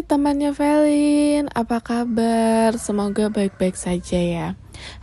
temannya Velin, apa kabar? Semoga baik-baik saja ya.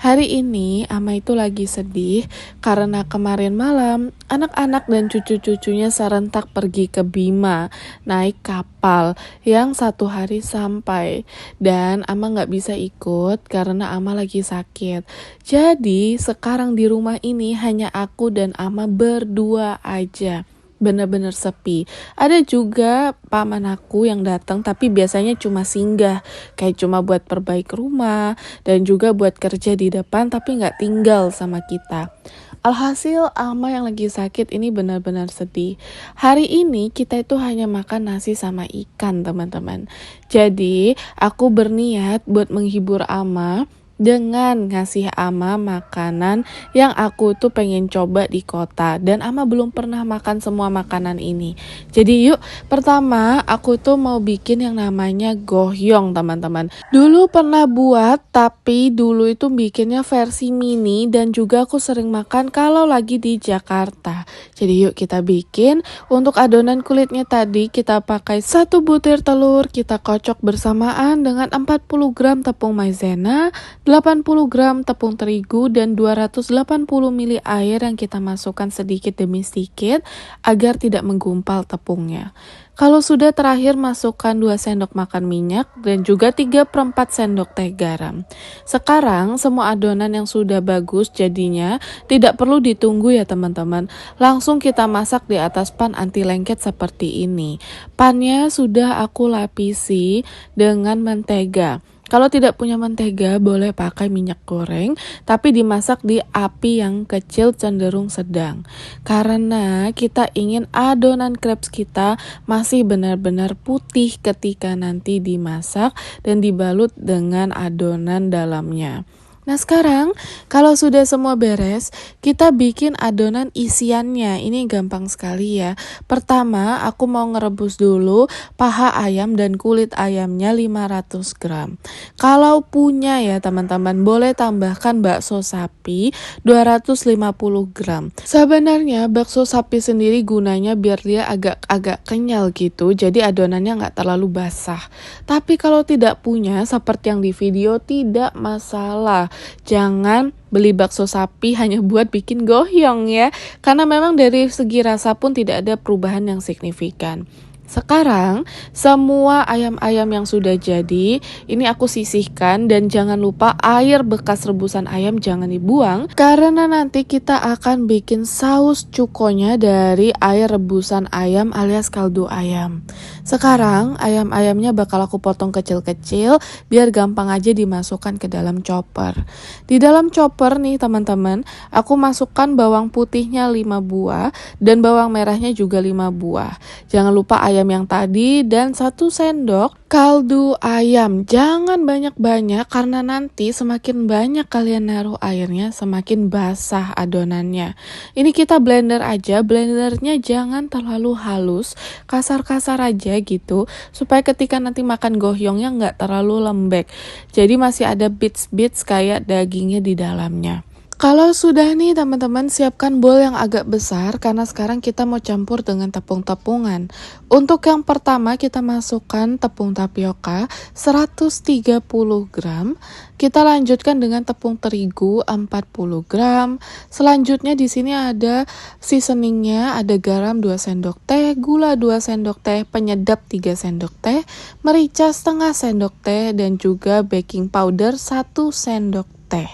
Hari ini Ama itu lagi sedih karena kemarin malam anak-anak dan cucu-cucunya serentak pergi ke Bima naik kapal yang 1 hari sampai, dan Ama nggak bisa ikut karena Ama lagi sakit. Jadi sekarang di rumah ini hanya aku dan Ama berdua aja. Bener-bener sepi. Ada juga paman aku yang datang, tapi biasanya cuma singgah, kayak cuma buat perbaiki rumah dan juga buat kerja di depan, tapi nggak tinggal sama kita. Alhasil Alma yang lagi sakit ini benar-benar sedih. Hari ini kita itu hanya makan nasi sama ikan, teman-teman. Jadi aku berniat buat menghibur Alma dengan ngasih Ama makanan yang aku tuh pengen coba di kota, dan Ama belum pernah makan semua makanan ini. Jadi yuk, pertama aku tuh mau bikin yang namanya gohyong, teman-teman. Dulu pernah buat, tapi dulu itu bikinnya versi mini dan juga aku sering makan kalau lagi di Jakarta. Jadi yuk kita bikin. Untuk adonan kulitnya tadi kita pakai 1 butir telur, kita kocok bersamaan dengan 40 gram tepung maizena, 80 gram tepung terigu, dan 280 ml air yang kita masukkan sedikit demi sedikit agar tidak menggumpal tepungnya. Kalau sudah terakhir masukkan 2 sendok makan minyak dan juga 3/4 sendok teh garam. Sekarang semua adonan yang sudah bagus jadinya tidak perlu ditunggu ya teman-teman. Langsung kita masak di atas pan anti lengket seperti ini. Pannya sudah aku lapisi dengan mentega. Kalau tidak punya mentega boleh pakai minyak goreng, tapi dimasak di api yang kecil cenderung sedang. Karena kita ingin adonan crepes kita masih benar-benar putih ketika nanti dimasak dan dibalut dengan adonan dalamnya. Nah sekarang kalau sudah semua beres, kita bikin adonan isiannya. Ini gampang sekali ya. Pertama aku mau ngerebus dulu paha ayam dan kulit ayamnya 500 gram. Kalau punya ya teman-teman, boleh tambahkan bakso sapi 250 gram. Sebenarnya bakso sapi sendiri gunanya biar dia agak kenyal gitu, jadi adonannya nggak terlalu basah. Tapi kalau tidak punya seperti yang di video, tidak masalah. Jangan beli bakso sapi hanya buat bikin gohyong ya, karena memang dari segi rasa pun tidak ada perubahan yang signifikan. Sekarang semua ayam-ayam yang sudah jadi ini aku sisihkan, dan jangan lupa air bekas rebusan ayam jangan dibuang karena nanti kita akan bikin saus cukonya dari air rebusan ayam alias kaldu ayam. Sekarang ayam-ayamnya bakal aku potong kecil-kecil biar gampang aja dimasukkan ke dalam chopper. Di dalam chopper nih teman-teman, aku masukkan bawang putihnya 5 buah dan bawang merahnya juga 5 buah. Jangan lupa ayam yang tadi dan 1 sendok kaldu ayam. Jangan banyak-banyak karena nanti semakin banyak kalian naruh airnya semakin basah adonannya. Ini kita blender aja, blendernya jangan terlalu halus, kasar-kasar aja gitu supaya ketika nanti makan gohyongnya nggak terlalu lembek. Jadi masih ada bits-bits kayak dagingnya di dalamnya. Kalau sudah nih teman-teman, siapkan bowl yang agak besar karena sekarang kita mau campur dengan tepung-tepungan. Untuk yang pertama kita masukkan tepung tapioka 130 gram. Kita lanjutkan dengan tepung terigu 40 gram. Selanjutnya di sini ada seasoningnya, ada garam 2 sendok teh, gula 2 sendok teh, penyedap 3 sendok teh, merica setengah sendok teh, dan juga baking powder 1 sendok teh.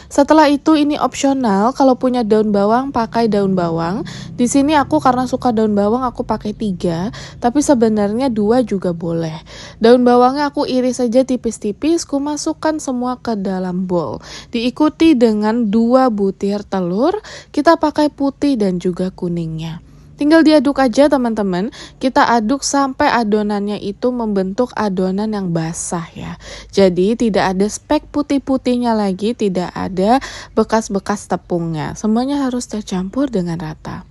Setelah itu ini opsional, kalau punya daun bawang pakai daun bawang. Di sini aku karena suka daun bawang aku pakai 3, tapi sebenarnya 2 juga boleh. Daun bawangnya aku iris saja tipis-tipis, ku masukkan semua ke dalam bowl. Diikuti dengan 2 butir telur, kita pakai putih dan juga kuningnya. Tinggal diaduk aja teman-teman, kita aduk sampai adonannya itu membentuk adonan yang basah ya. Jadi tidak ada spek putih-putihnya lagi, tidak ada bekas-bekas tepungnya. Semuanya harus tercampur dengan rata.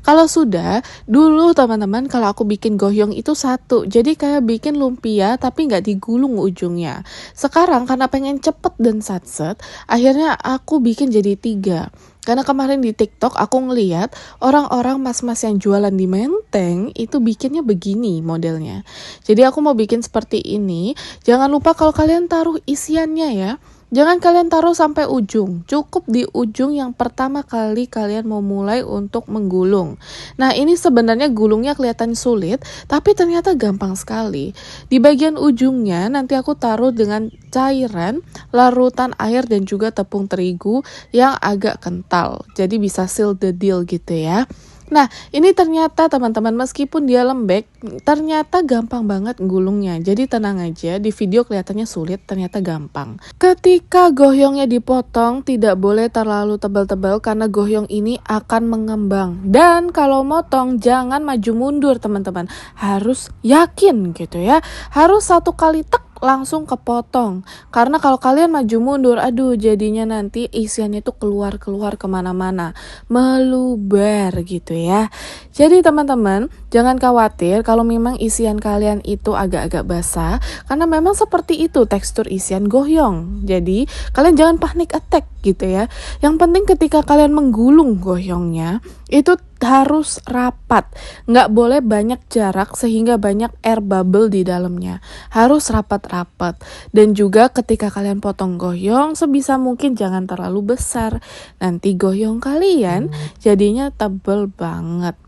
Kalau sudah, dulu teman-teman kalau aku bikin gohyong itu satu, jadi kayak bikin lumpia tapi nggak digulung ujungnya. Sekarang karena pengen cepet dan satset, akhirnya aku bikin jadi 3. Karena kemarin di TikTok aku ngeliat orang-orang mas-mas yang jualan di Menteng itu bikinnya begini modelnya. Jadi aku mau bikin seperti ini. Jangan lupa kalau kalian taruh isiannya ya. Jangan kalian taruh sampai ujung, cukup di ujung yang pertama kali kalian mau mulai untuk menggulung. Nah ini sebenarnya gulungnya kelihatan sulit, tapi ternyata gampang sekali. Di bagian ujungnya nanti aku taruh dengan cairan, larutan air dan juga tepung terigu yang agak kental. Jadi bisa seal the deal gitu ya. Nah, ini ternyata teman-teman meskipun dia lembek, ternyata gampang banget gulungnya. Jadi tenang aja, di video kelihatannya sulit, ternyata gampang. Ketika gohyongnya dipotong, tidak boleh terlalu tebal-tebal karena gohyong ini akan mengembang. Dan kalau motong, jangan maju mundur teman-teman. Harus yakin gitu ya. Harus satu kali tek langsung kepotong. Karena kalau kalian maju mundur, aduh jadinya nanti isiannya itu keluar-keluar kemana-mana. Meluber gitu ya. Jadi teman-teman, jangan khawatir kalau memang isian kalian itu agak-agak basah. Karena memang seperti itu tekstur isian gohyong. Jadi kalian jangan panic attack gitu ya. Yang penting ketika kalian menggulung gohyongnya, itu harus rapat, nggak boleh banyak jarak sehingga banyak air bubble di dalamnya, harus rapat-rapat. Dan juga ketika kalian potong gohyong sebisa mungkin jangan terlalu besar, nanti gohyong kalian jadinya tebel banget.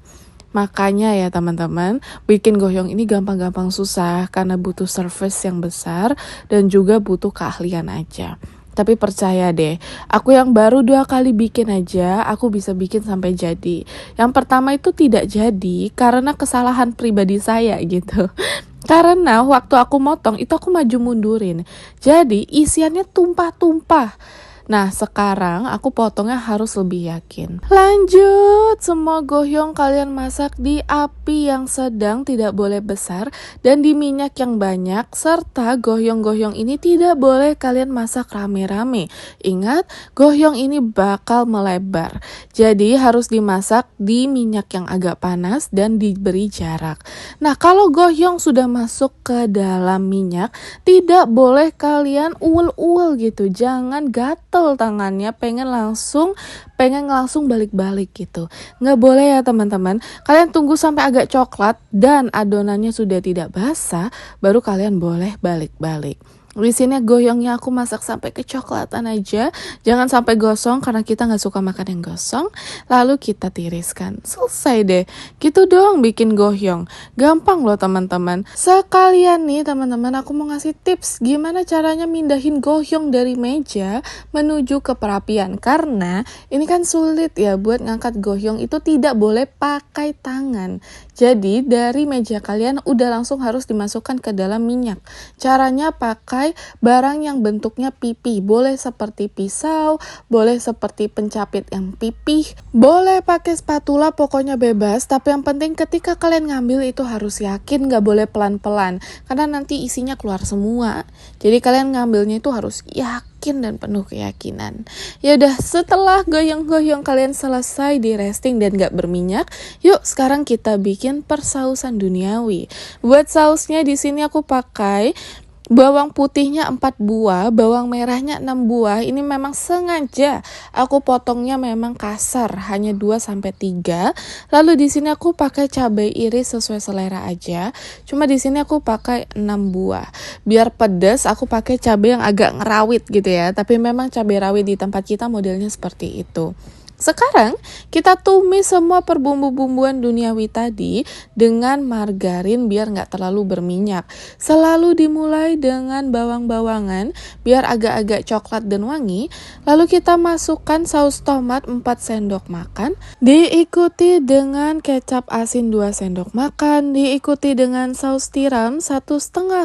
Makanya ya teman-teman, bikin gohyong ini gampang-gampang susah karena butuh service yang besar dan juga butuh keahlian aja. Tapi percaya deh, aku yang baru 2 kali bikin aja, aku bisa bikin sampai jadi. Yang pertama itu tidak jadi karena kesalahan pribadi saya gitu. Karena waktu aku motong itu aku maju mundurin. Jadi isiannya tumpah-tumpah. Nah sekarang aku potongnya harus lebih yakin. Lanjut, semua gohyong kalian masak di api yang sedang, tidak boleh besar, dan di minyak yang banyak. Serta gohyong-gohyong ini tidak boleh kalian masak rame-rame. Ingat, gohyong ini bakal melebar. Jadi harus dimasak di minyak yang agak panas dan diberi jarak. Nah kalau gohyong sudah masuk ke dalam minyak, tidak boleh kalian uel-uel gitu. Jangan gatel tangannya, pengen langsung balik-balik gitu. Nggak boleh ya teman-teman. Kalian tunggu sampai agak coklat dan adonannya sudah tidak basah, baru kalian boleh balik-balik. Di sini goyongnya aku masak sampai kecoklatan aja, jangan sampai gosong karena kita nggak suka makan yang gosong. Lalu kita tiriskan, selesai deh. Gitu doang bikin gohyong, gampang loh teman-teman. Sekalian nih teman-teman, aku mau ngasih tips gimana caranya mindahin gohyong dari meja menuju ke perapian. Karena ini kan sulit ya buat ngangkat gohyong, itu tidak boleh pakai tangan. Jadi dari meja kalian udah langsung harus dimasukkan ke dalam minyak. Caranya pakai barang yang bentuknya pipih, boleh seperti pisau, boleh seperti pencapit yang pipih, boleh pakai spatula, pokoknya bebas. Tapi yang penting ketika kalian ngambil itu harus yakin, gak boleh pelan-pelan karena nanti isinya keluar semua. Jadi kalian ngambilnya itu harus yakin dan penuh keyakinan. Ya udah, setelah goyong-goyong kalian selesai di resting dan gak berminyak, yuk sekarang kita bikin persausan duniawi. Buat sausnya di sini aku pakai bawang putihnya 4 buah, bawang merahnya 6 buah. Ini memang sengaja aku potongnya memang kasar, hanya 2-3. Lalu di sini aku pakai cabai iris sesuai selera aja. Cuma di sini aku pakai 6 buah. Biar pedas aku pakai cabai yang agak ngerawit gitu ya. Tapi memang cabai rawit di tempat kita modelnya seperti itu. Sekarang kita tumis semua perbumbu-bumbuan duniawi tadi dengan margarin biar nggak terlalu berminyak. Selalu dimulai dengan bawang-bawangan biar agak-agak coklat dan wangi. Lalu kita masukkan saus tomat 4 sendok makan. Diikuti dengan kecap asin 2 sendok makan. Diikuti dengan saus tiram 1,5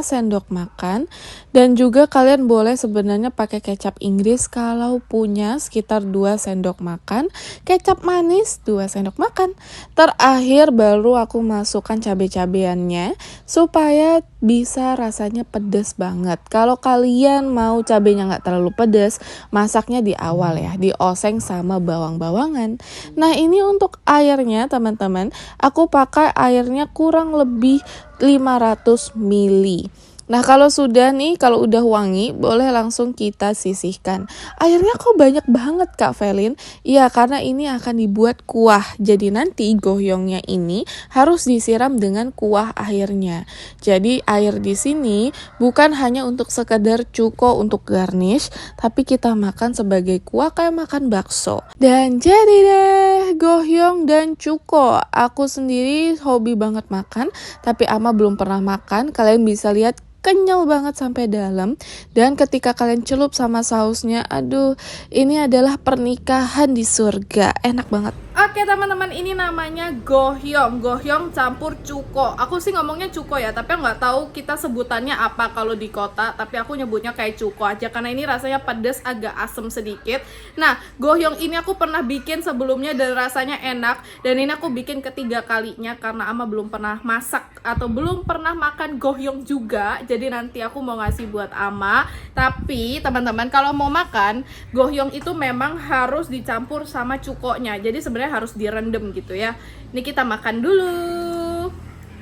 sendok makan. Dan juga kalian boleh sebenarnya pakai kecap Inggris kalau punya sekitar 2 sendok makan. makan, kecap manis 2 sendok makan. Terakhir baru aku masukkan cabai-cabeannya supaya bisa rasanya pedas banget. Kalau kalian mau cabenya nggak terlalu pedas, masaknya di awal ya, dioseng sama bawang-bawangan. Nah ini untuk airnya teman-teman, aku pakai airnya kurang lebih 500 ml. Nah kalau sudah nih, kalau udah wangi, boleh langsung kita sisihkan. Airnya kok banyak banget Kak Velin? Iya karena ini akan dibuat kuah. Jadi nanti gohyongnya ini harus disiram dengan kuah airnya. Jadi air di sini bukan hanya untuk sekedar cuko untuk garnish, tapi kita makan sebagai kuah kayak makan bakso. Dan jadi deh gohyong dan cuko. Aku sendiri hobi banget makan, tapi Ama belum pernah makan. Kalian bisa lihat kenyal banget sampai dalam, dan ketika kalian celup sama sausnya, aduh ini adalah pernikahan di surga, enak banget. Oke teman-teman, ini namanya gohyong campur cuko. Aku sih ngomongnya cuko ya, tapi nggak tahu kita sebutannya apa kalau di kota, tapi aku nyebutnya kayak cuko aja karena ini rasanya pedas, agak asem sedikit. Nah gohyong ini aku pernah bikin sebelumnya dan rasanya enak, dan ini aku bikin ketiga kalinya karena Ama belum pernah masak atau belum pernah makan gohyong juga. Jadi nanti aku mau ngasih buat Ama. Tapi teman-teman kalau mau makan gohyong itu memang harus dicampur sama cukonya. Jadi sebenarnya harus direndam gitu ya. Ini kita makan dulu.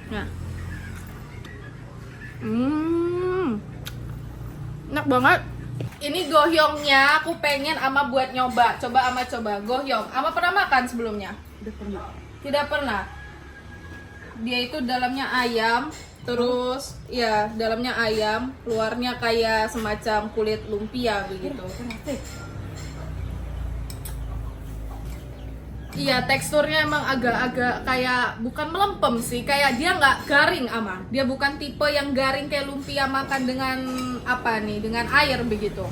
Nah. Enak banget. Ini gohyongnya aku pengen Ama buat nyoba. Coba Ama coba gohyong. Ama pernah makan sebelumnya? Tidak pernah. Tidak pernah. Dia itu dalamnya ayam, terus ya dalamnya ayam, luarnya kayak semacam kulit lumpia begitu. Iya, teksturnya emang agak-agak kayak bukan melempem sih, kayak dia nggak garing Ama. Dia bukan tipe yang garing kayak lumpia makan dengan apa nih, dengan air begitu.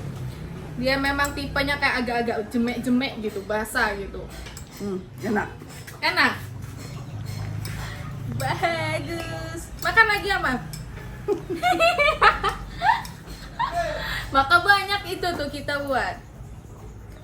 Dia memang tipenya kayak agak-agak jemek-jemek gitu, basah gitu. Enak. Enak. Bagus. Makan lagi Ama. Maka banyak itu tuh kita buat.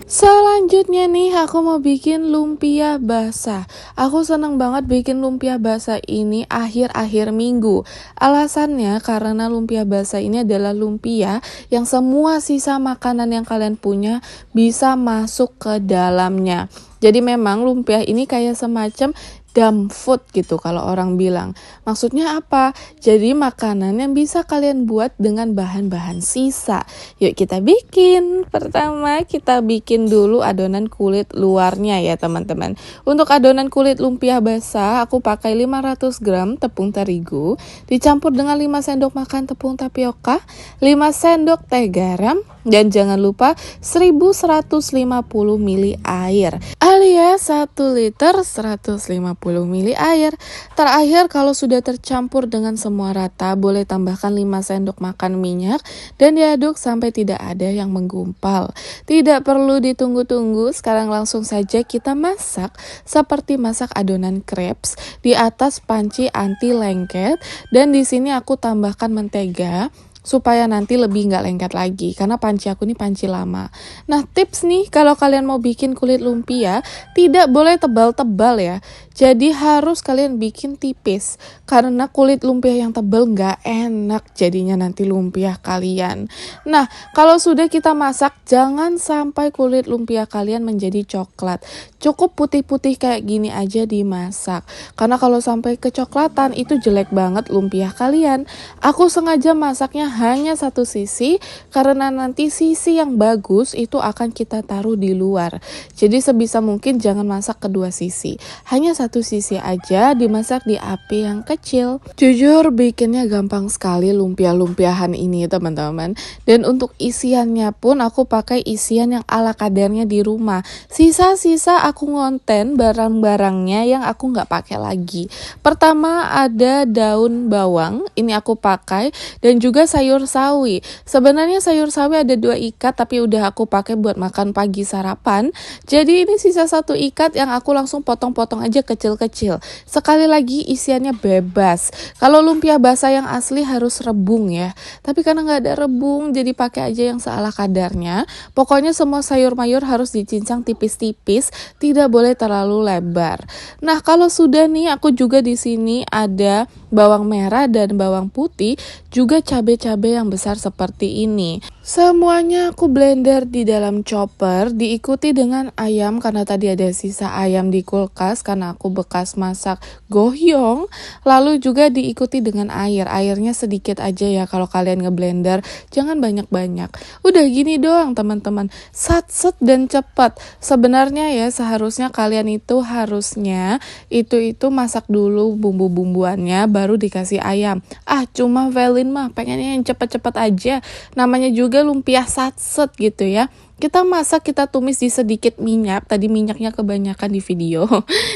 Selanjutnya nih aku mau bikin lumpia basah. Aku seneng banget bikin lumpia basah ini akhir-akhir minggu. Alasannya karena lumpia basah ini adalah lumpia yang semua sisa makanan yang kalian punya bisa masuk ke dalamnya. Jadi memang lumpia ini kayak semacam dump food gitu kalau orang bilang. Maksudnya apa? Jadi makanan yang bisa kalian buat dengan bahan-bahan sisa. Yuk kita bikin. Pertama kita bikin dulu adonan kulit luarnya ya teman-teman. Untuk adonan kulit lumpia basah aku pakai 500 gram tepung terigu dicampur dengan 5 sendok makan tepung tapioka, 5 sendok teh garam, dan jangan lupa 1150 ml air alias 1 liter 150 ml air. Terakhir kalau sudah tercampur dengan semua rata, boleh tambahkan 5 sendok makan minyak dan diaduk sampai tidak ada yang menggumpal. Tidak perlu ditunggu-tunggu, sekarang langsung saja kita masak seperti masak adonan crepes di atas panci anti lengket, dan di sini aku tambahkan mentega supaya nanti lebih nggak lengket lagi karena panci aku ini panci lama. Nah tips nih kalau kalian mau bikin kulit lumpia tidak boleh tebal-tebal ya. Jadi harus kalian bikin tipis karena kulit lumpia yang tebal nggak enak jadinya nanti lumpia kalian. Nah kalau sudah kita masak jangan sampai kulit lumpia kalian menjadi coklat. Cukup putih-putih kayak gini aja dimasak. Karena kalau sampai kecoklatan itu jelek banget lumpia kalian. Aku sengaja masaknya hanya satu sisi karena nanti sisi yang bagus itu akan kita taruh di luar. Jadi sebisa mungkin jangan masak kedua sisi. Hanya satu sisi aja dimasak di api yang kecil. Jujur bikinnya gampang sekali lumpia-lumpiahan ini teman-teman. Dan untuk isiannya pun aku pakai isian yang ala kadarnya di rumah. Sisa-sisa aku ngonten barang-barangnya yang aku nggak pakai lagi. Pertama ada daun bawang, ini aku pakai, dan juga sayur sayur sawi. Sebenarnya sayur sawi ada 2 ikat tapi udah aku pakai buat makan pagi sarapan. Jadi ini sisa 1 ikat yang aku langsung potong-potong aja kecil-kecil. Sekali lagi isiannya bebas. Kalau lumpia basah yang asli harus rebung ya. Tapi karena nggak ada rebung jadi pakai aja yang seala kadarnya. Pokoknya semua sayur mayur harus dicincang tipis-tipis, tidak boleh terlalu lebar. Nah, kalau sudah nih aku juga di sini ada bawang merah dan bawang putih, juga cabai-cabai yang besar seperti ini. Semuanya aku blender di dalam chopper, diikuti dengan ayam karena tadi ada sisa ayam di kulkas karena aku bekas masak gohyong. Lalu juga diikuti dengan air, airnya sedikit aja ya kalau kalian ngeblender, jangan banyak-banyak. Udah gini doang teman-teman, satset dan cepat. Sebenarnya ya seharusnya kalian itu harusnya itu masak dulu bumbu-bumbuannya baru dikasih ayam. Cuma Velin mah pengennya yang cepet-cepet aja. Namanya juga lumpia satset gitu ya. Kita masak, kita tumis di sedikit minyak. Tadi minyaknya kebanyakan di video.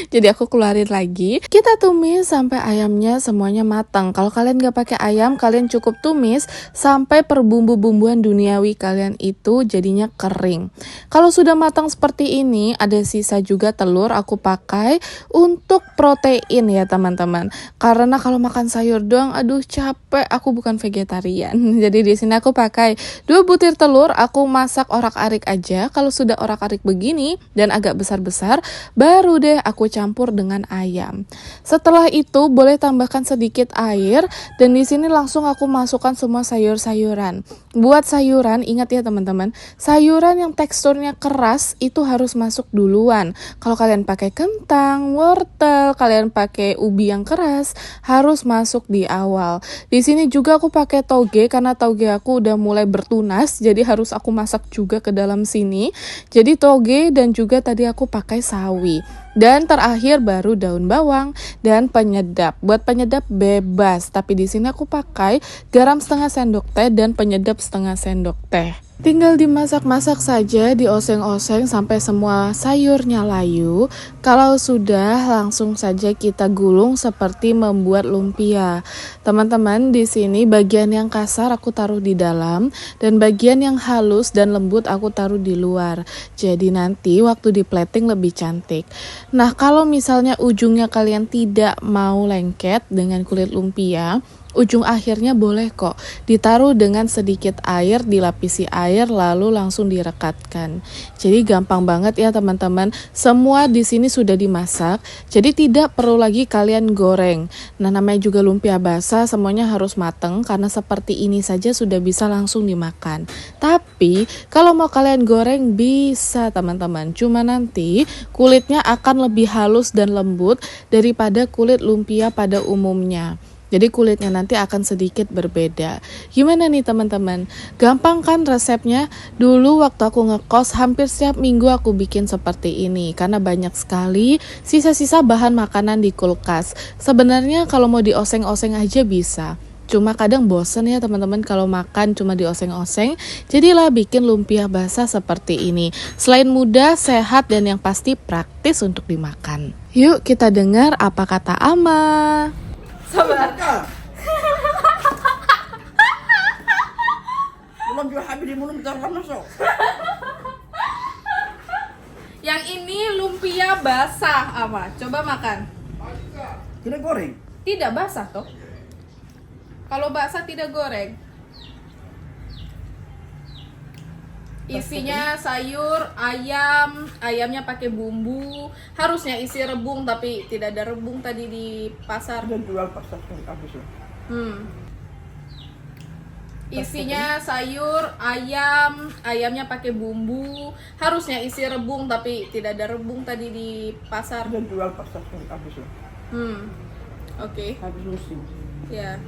Jadi aku keluarin lagi. Kita tumis sampai ayamnya semuanya matang. Kalau kalian gak pakai ayam, kalian cukup tumis sampai per bumbu-bumbuan duniawi kalian itu jadinya kering. Kalau sudah matang seperti ini, ada sisa juga telur aku pakai untuk protein ya teman-teman. Karena kalau makan sayur doang, aduh capek. Aku bukan vegetarian. Jadi di sini aku pakai 2 butir telur. Aku masak orak-arik aja. Kalau sudah orak-arik begini dan agak besar-besar, baru deh aku campur dengan ayam. Setelah itu boleh tambahkan sedikit air dan di sini langsung aku masukkan semua sayur-sayuran. Buat sayuran, ingat ya teman-teman, sayuran yang teksturnya keras itu harus masuk duluan. Kalau kalian pakai kentang, wortel, kalian pakai ubi yang keras, harus masuk di awal. Di sini juga aku pakai toge karena toge aku udah mulai bertunas, jadi harus aku masak juga ke dalam sini. Jadi toge dan juga tadi aku pakai sawi. Dan terakhir baru daun bawang dan penyedap. Buat penyedap bebas, tapi di sini aku pakai garam setengah sendok teh dan penyedap setengah sendok teh. Tinggal dimasak-masak saja, dioseng-oseng sampai semua sayurnya layu. Kalau sudah, langsung saja kita gulung seperti membuat lumpia. Teman-teman, di sini bagian yang kasar aku taruh di dalam dan bagian yang halus dan lembut aku taruh di luar. Jadi nanti waktu di plating lebih cantik. Nah, kalau misalnya ujungnya kalian tidak mau lengket dengan kulit lumpia, ujung akhirnya boleh kok ditaruh dengan sedikit air, dilapisi air lalu langsung direkatkan. Jadi gampang banget ya teman-teman. Semua di sini sudah dimasak, jadi tidak perlu lagi kalian goreng. Nah, namanya juga lumpia basah, semuanya harus mateng karena seperti ini saja sudah bisa langsung dimakan. Tapi kalau mau kalian goreng bisa teman-teman. Cuma nanti kulitnya akan lebih halus dan lembut daripada kulit lumpia pada umumnya. Jadi kulitnya nanti akan sedikit berbeda. Gimana nih teman-teman? Gampang kan resepnya? Dulu waktu aku ngekos hampir setiap minggu aku bikin seperti ini. Karena banyak sekali sisa-sisa bahan makanan di kulkas. Sebenarnya kalau mau dioseng-oseng aja bisa. Cuma kadang bosen ya teman-teman kalau makan cuma dioseng-oseng. Jadilah bikin lumpia basah seperti ini. Selain mudah, sehat, dan yang pasti praktis untuk dimakan. Yuk kita dengar apa kata Ama. Sabar. Belum juga habis di mulut garam masuk. Yang ini lumpia basah, Ama. Coba makan. Tidak goreng. Tidak basah toh? Kalau basah tidak goreng. Isinya sayur, ayam, ayamnya pakai bumbu. Harusnya isi rebung tapi tidak ada rebung tadi di pasar. Ada jual pasar habis lah. Isinya sayur, ayam, ayamnya pakai bumbu. Harusnya isi rebung tapi tidak ada rebung tadi di pasar. Ada jual pasar habis lah. Oke. Habis musim. Ya.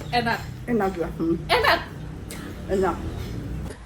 Enak. Enak juga. Enak. Enak.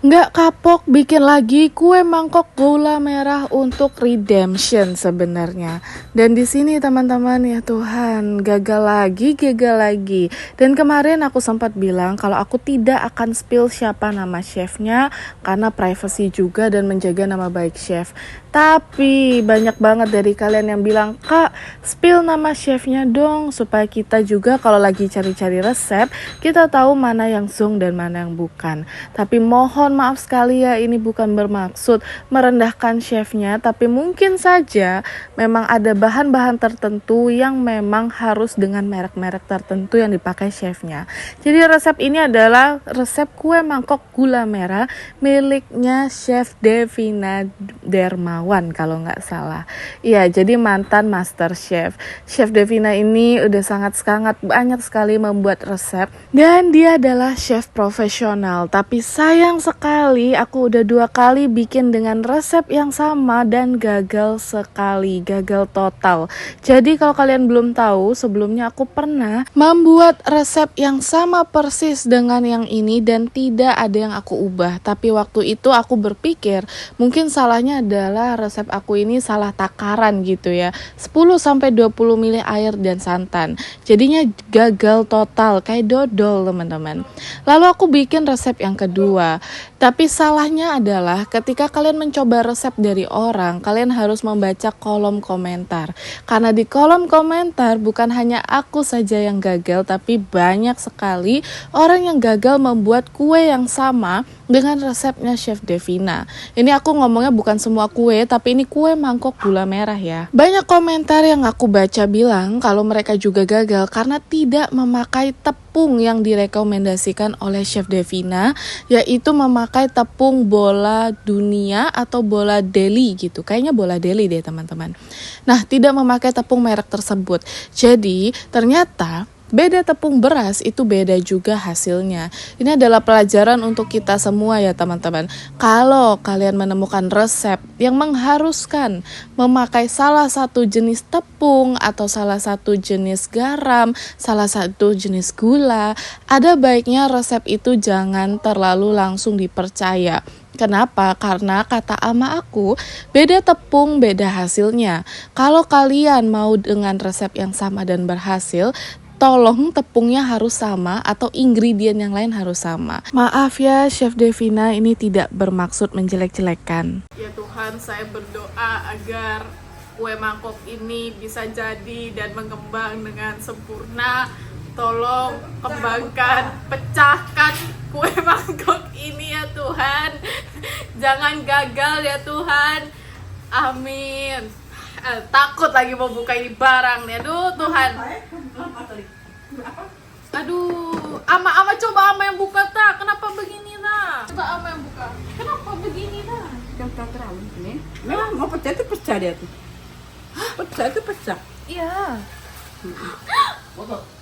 Nggak kapok bikin lagi kue mangkok gula merah untuk redemption sebenarnya. Dan di sini teman-teman ya Tuhan, gagal lagi. Dan kemarin aku sempat bilang kalau aku tidak akan spill siapa nama chefnya karena privacy juga dan menjaga nama baik chef. Tapi banyak banget dari kalian yang bilang, "Kak, spill nama chefnya dong supaya kita juga kalau lagi cari-cari resep, kita tahu mana yang zong dan mana yang bukan." Tapi mohon maaf sekali ya, ini bukan bermaksud merendahkan chefnya, tapi mungkin saja memang ada bahan-bahan tertentu yang memang harus dengan merek-merek tertentu yang dipakai chefnya. Jadi resep ini adalah resep kue mangkok gula merah miliknya Chef Devina Dermawan kalau nggak salah. Iya, jadi mantan master chef. Chef Devina ini udah sangat banyak sekali membuat resep dan dia adalah chef profesional. Tapi sayang sekali aku udah 2 kali bikin dengan resep yang sama dan gagal sekali, gagal total. Jadi kalau kalian belum tahu, sebelumnya aku pernah membuat resep yang sama persis dengan yang ini dan tidak ada yang aku ubah. Tapi waktu itu aku berpikir mungkin salahnya adalah resep aku ini salah takaran gitu ya. 10-20 ml air dan santan. Jadinya gagal total kayak dodol teman-teman. Lalu aku bikin resep yang kedua. Tapi salahnya adalah ketika kalian mencoba resep dari orang, kalian harus membaca kolom komentar. Karena di kolom komentar bukan hanya aku saja yang gagal, tapi banyak sekali orang yang gagal membuat kue yang sama dengan resepnya Chef Devina. Ini aku ngomongnya bukan semua kue, tapi ini kue mangkok gula merah ya. Banyak komentar yang aku baca bilang kalau mereka juga gagal karena tidak memakai tepung yang direkomendasikan oleh Chef Devina, yaitu memakai tepung bola dunia atau bola Delhi gitu. Kayaknya bola Delhi deh teman-teman. Nah, tidak memakai tepung merek tersebut. Jadi, ternyata beda tepung beras itu beda juga hasilnya. Ini adalah pelajaran untuk kita semua ya teman-teman. Kalau kalian menemukan resep yang mengharuskan memakai salah satu jenis tepung atau salah satu jenis garam, salah satu jenis gula, ada baiknya resep itu jangan terlalu langsung dipercaya. Kenapa? Karena kata ama aku, beda tepung, beda hasilnya. Kalau kalian mau dengan resep yang sama dan berhasil, tolong tepungnya harus sama atau ingredient yang lain harus sama. Maaf ya Chef Devina, ini tidak bermaksud menjelek-jelekan. Ya Tuhan, saya berdoa agar kue mangkok ini bisa jadi dan mengembang dengan sempurna. Tolong kembangkan, pecahkan kue mangkok ini ya Tuhan. Jangan gagal ya Tuhan. Amin. Takut lagi mau buka ini barang nih. Aduh Tuhan. Aduh, ama coba ama yang buka tak. Kenapa begini nak? Coba ama yang buka. Kenapa begini nak? Yang tak terlalu ini. Memang mau pecah itu pecah dia tuh. Pecah itu pecah. Iya.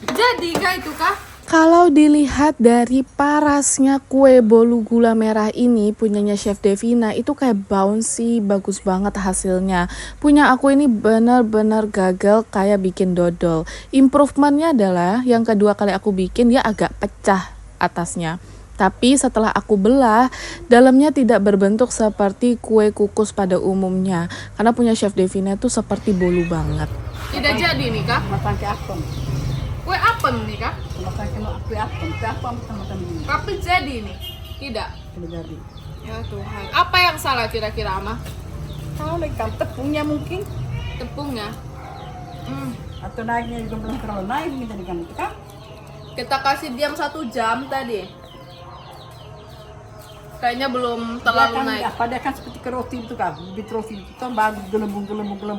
Jadi kah itu kah? Kalau dilihat dari parasnya kue bolu gula merah ini punyanya Chef Devina itu kayak bouncy, bagus banget hasilnya. Punya aku ini benar-benar gagal kayak bikin dodol. Improvementnya adalah yang kedua kali aku bikin dia agak pecah atasnya. Tapi setelah aku belah, dalamnya tidak berbentuk seperti kue kukus pada umumnya. Karena punya Chef Devina itu seperti bolu banget. Tidak jadi nih kak? Matang ke apem. Kue apem nih kak? Matang ke apem. Ke apem sama-sama ini. Tapi jadi nih? Tidak? Tidak jadi. Ya Tuhan. Apa yang salah kira-kira Ama? Tahu lagi kan tepungnya mungkin. Tepungnya? Atau naiknya juga belum terlalu naik gitu kan. Kan? Kita kasih diam 1 jam tadi. Kayaknya belum terlalu dia kan, naik. Apa dia kan seperti ke roti itu kan, bibit roti itu kan bagus gelembung,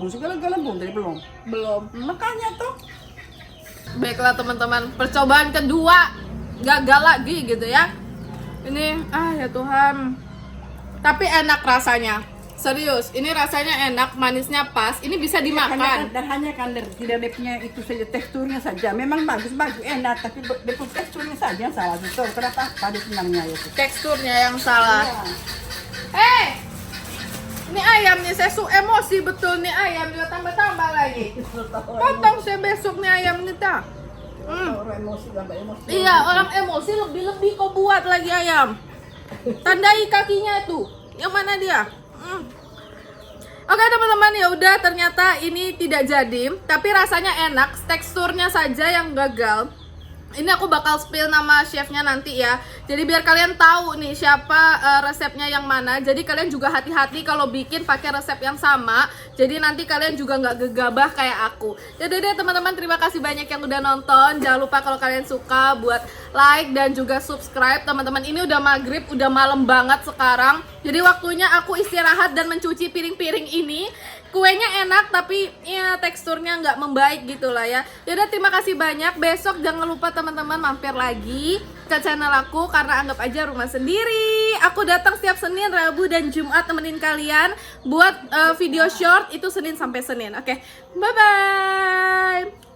segala gelembung tadi belum. Belum. Makanya tuh. Baiklah teman-teman, percobaan kedua gagal lagi gitu ya. Ini ya Tuhan. Tapi enak rasanya. Serius, ini rasanya enak, manisnya pas. Ini bisa dimakan. Hanya kan tidak punya itu saja, teksturnya saja. Memang bagus, enak, tapi teksturnya saja yang salah. Betul, kenapa? Pada senangnya itu. Teksturnya yang salah. Ya. Ini ayam nih, saya emosi betul nih ayam. Juga tambah-tambah lagi. Potong saya besok nih ayam nih tak. Orang emosi, gambar emosi. Iya, orang emosi lebih-lebih kok buat lagi ayam. Tandai kakinya tuh. Yang mana dia? Oke teman-teman, ya udah, ternyata ini tidak jadi, tapi rasanya enak, teksturnya saja yang gagal. Ini aku bakal spill nama chefnya nanti ya. Jadi biar kalian tahu nih siapa resepnya yang mana. Jadi kalian juga hati-hati kalau bikin pakai resep yang sama. Jadi nanti kalian juga nggak gegabah kayak aku. Jadi deh teman-teman, terima kasih banyak yang udah nonton. Jangan lupa kalau kalian suka buat like dan juga subscribe. Teman-teman, ini udah maghrib, udah malam banget sekarang. Jadi waktunya aku istirahat dan mencuci piring-piring ini. Kuenya enak tapi ya teksturnya nggak membaik gitu lah ya. Yaudah, terima kasih banyak. Besok jangan lupa teman-teman mampir lagi ke channel aku karena anggap aja rumah sendiri. Aku datang setiap Senin, Rabu, dan Jumat temenin kalian buat video short itu Senin sampai Senin. Oke, bye-bye.